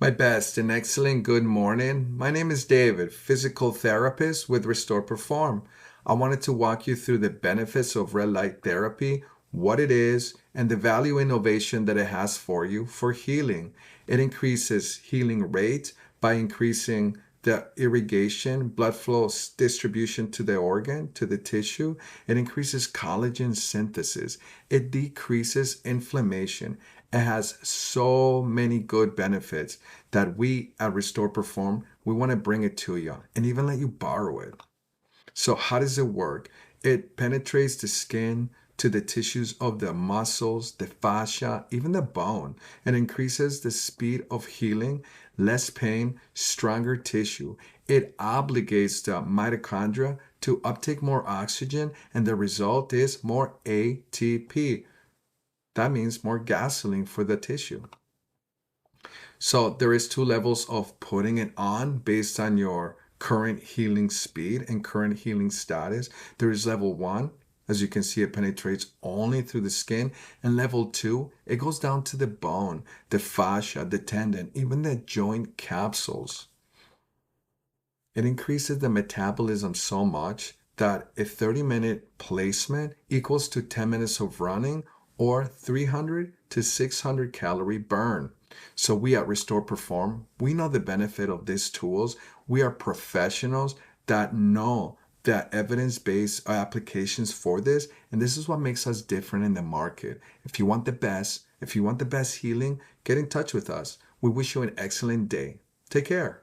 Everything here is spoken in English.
My best and excellent good morning. My name is David, physical therapist with Restore Perform. I wanted to walk you through the benefits of red light therapy, what it is, and the value innovation that it has for you for healing. It increases healing rate by increasing the irrigation, blood flow distribution to the organ, to the tissue. It increases collagen synthesis. It decreases inflammation. It has so many good benefits that we at Restore Perform, we want to bring it to you and even let you borrow it. So how does it work? It penetrates the skin to the tissues of the muscles, the fascia, even the bone, and increases the speed of healing, less pain, stronger tissue. It obligates the mitochondria to uptake more oxygen, and the result is more ATP. That means more gasoline for the tissue. So there is two levels of putting it on based on your current healing speed and current healing status. There is level 1. As you can see, it penetrates only through the skin. And level 2, it goes down to the bone, the fascia, the tendon, even the joint capsules. It increases the metabolism so much that a 30-minute placement equals to 10 minutes of running or 300 to 600 calorie burn. So we at Restore Perform, we know the benefit of these tools. We are professionals that know the evidence-based applications for this, and this is what makes us different in the market. If you want the best healing, get in touch with us. We wish you an excellent day. Take care.